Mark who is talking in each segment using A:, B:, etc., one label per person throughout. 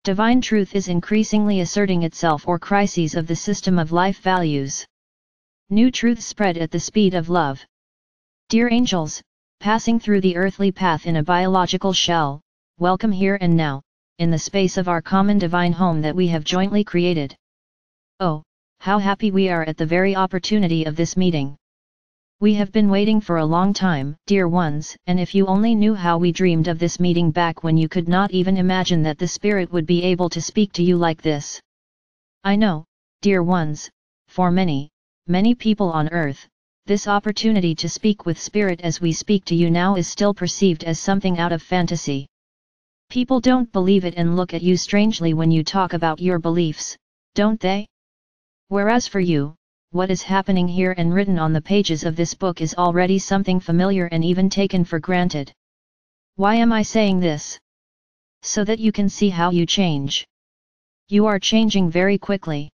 A: Divine truth is increasingly asserting itself or crises of the system of life values. New truths spread at the speed of love. Dear angels, passing through the earthly path in a biological shell, welcome here and now, in the space of our common divine home that we have jointly created. Oh, how happy we are at the very opportunity of this meeting. We have been waiting for a long time, dear ones, and if you only knew how we dreamed of this meeting back when you could not even imagine that the Spirit would be able to speak to you like this. I know, dear ones, for many, many people on earth, this opportunity to speak with Spirit as we speak to you now is still perceived as something out of fantasy. People don't believe it and look at you strangely when you talk about your beliefs, don't they? Whereas for you, what is happening here and written on the pages of this book is already something familiar and even taken for granted. Why am I saying this? So that you can see how you change. You are changing very quickly.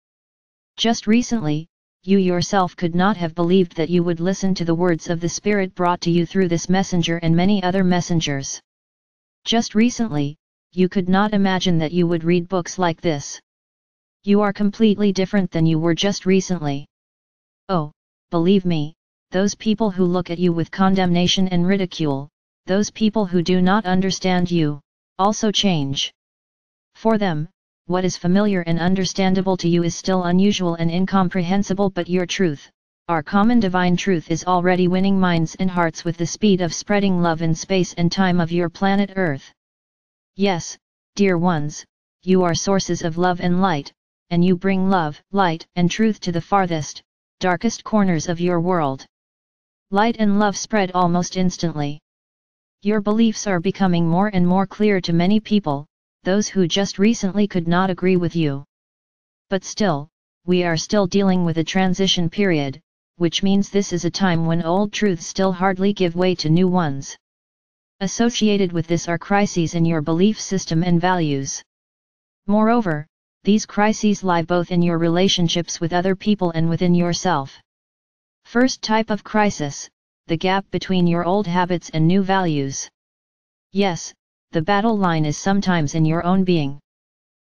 A: Just recently, you yourself could not have believed that you would listen to the words of the Spirit brought to you through this messenger and many other messengers. Just recently, you could not imagine that you would read books like this. You are completely different than you were just recently. Oh, believe me, those people who look at you with condemnation and ridicule, those people who do not understand you, also change. For them, what is familiar and understandable to you is still unusual and incomprehensible, but your truth, our common divine truth, is already winning minds and hearts with the speed of spreading love in space and time of your planet Earth. Yes, dear ones, you are sources of love and light, and you bring love, light, and truth to the farthest, darkest corners of your world. Light and love spread almost instantly. Your beliefs are becoming more and more clear to many people, those who just recently could not agree with you. But still, we are still dealing with a transition period, which means this is a time when old truths still hardly give way to new ones. Associated with this are crises in your belief system and values. Moreover, these crises lie both in your relationships with other people and within yourself. First type of crisis, the gap between your old habits and new values. Yes, the battle line is sometimes in your own being.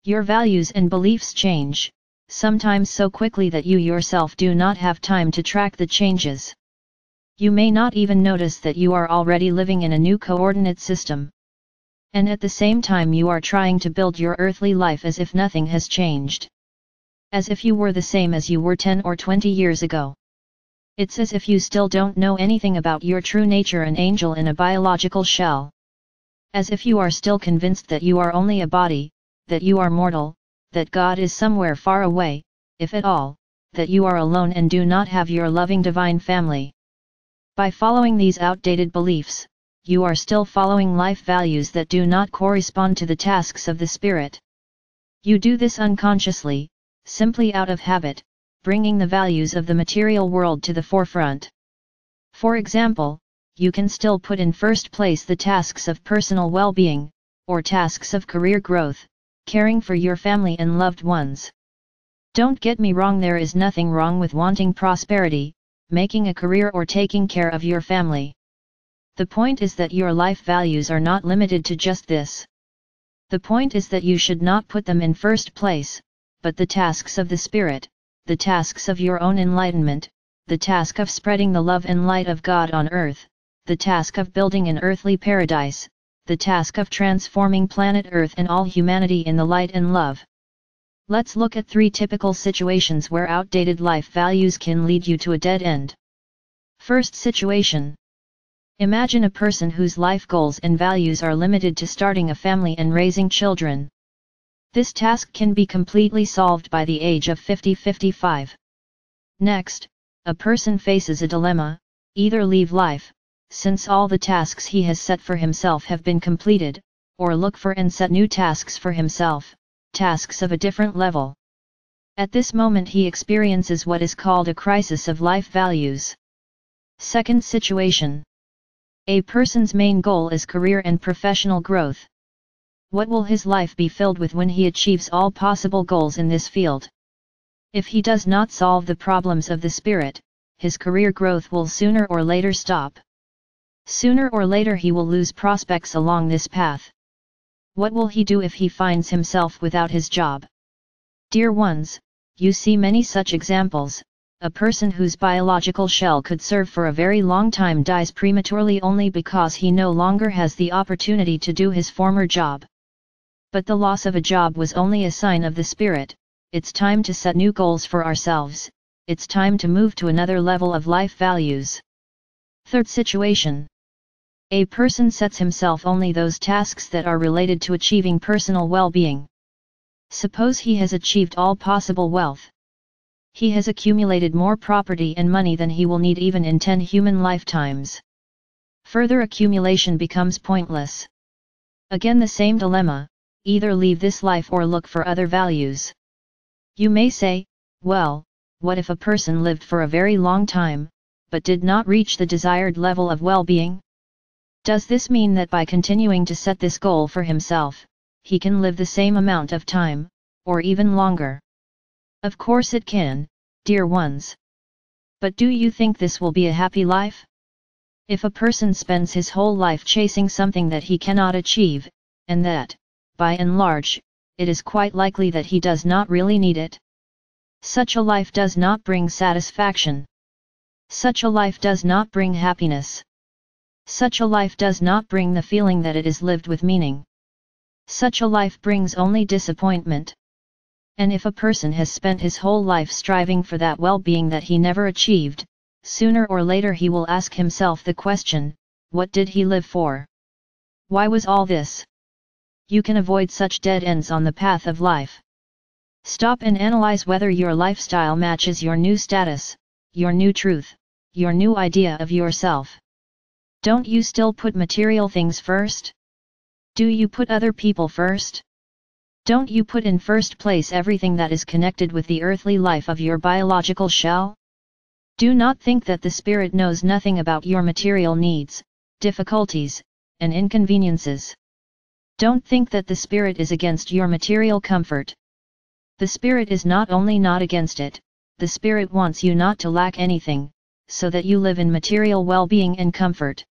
A: Your values and beliefs change, sometimes so quickly that you yourself do not have time to track the changes. You may not even notice that you are already living in a new coordinate system. And at the same time you are trying to build your earthly life as if nothing has changed. As if you were the same as you were 10 or 20 years ago. It's as if you still don't know anything about your true nature, an angel in a biological shell. As if you are still convinced that you are only a body, that you are mortal, that God is somewhere far away, if at all, that you are alone and do not have your loving divine family. By following these outdated beliefs, you are still following life values that do not correspond to the tasks of the Spirit. You do this unconsciously, simply out of habit, bringing the values of the material world to the forefront. For example, you can still put in first place the tasks of personal well-being, or tasks of career growth, caring for your family and loved ones. Don't get me wrong, there is nothing wrong with wanting prosperity, making a career or taking care of your family. The point is that your life values are not limited to just this. The point is that you should not put them in first place, but the tasks of the Spirit, the tasks of your own enlightenment, the task of spreading the love and light of God on earth, the task of building an earthly paradise, the task of transforming planet Earth and all humanity in the light and love. Let's look at 3 typical situations where outdated life values can lead you to a dead end. First situation. Imagine a person whose life goals and values are limited to starting a family and raising children. This task can be completely solved by the age of 50-55. Next, a person faces a dilemma: either leave life, since all the tasks he has set for himself have been completed, or look for and set new tasks for himself, tasks of a different level. At this moment he experiences what is called a crisis of life values. Second situation. A person's main goal is career and professional growth. What will his life be filled with when he achieves all possible goals in this field? If he does not solve the problems of the Spirit, his career growth will sooner or later stop. Sooner or later he will lose prospects along this path. What will he do if he finds himself without his job? Dear ones, you see many such examples. A person whose biological shell could serve for a very long time dies prematurely only because he no longer has the opportunity to do his former job. But the loss of a job was only a sign of the spirit. It's time to set new goals for ourselves. It's time to move to another level of life values. Third situation. A person sets himself only those tasks that are related to achieving personal well-being. Suppose he has achieved all possible wealth. He has accumulated more property and money than he will need even in 10 human lifetimes. Further accumulation becomes pointless. Again the same dilemma, either leave this life or look for other values. You may say, well, what if a person lived for a very long time, but did not reach the desired level of well-being? Does this mean that by continuing to set this goal for himself, he can live the same amount of time, or even longer? Of course it can, dear ones. But do you think this will be a happy life? If a person spends his whole life chasing something that he cannot achieve, and that, by and large, it is quite likely that he does not really need it. Such a life does not bring satisfaction. Such a life does not bring happiness. Such a life does not bring the feeling that it is lived with meaning. Such a life brings only disappointment. And if a person has spent his whole life striving for that well-being that he never achieved, sooner or later he will ask himself the question, what did he live for? Why was all this? You can avoid such dead ends on the path of life. Stop and analyze whether your lifestyle matches your new status, your new truth, your new idea of yourself. Don't you still put material things first? Do you put other people first? Don't you put in first place everything that is connected with the earthly life of your biological shell? Do not think that the spirit knows nothing about your material needs, difficulties, and inconveniences. Don't think that the spirit is against your material comfort. The spirit is not only not against it, the spirit wants you not to lack anything, so that you live in material well-being and comfort.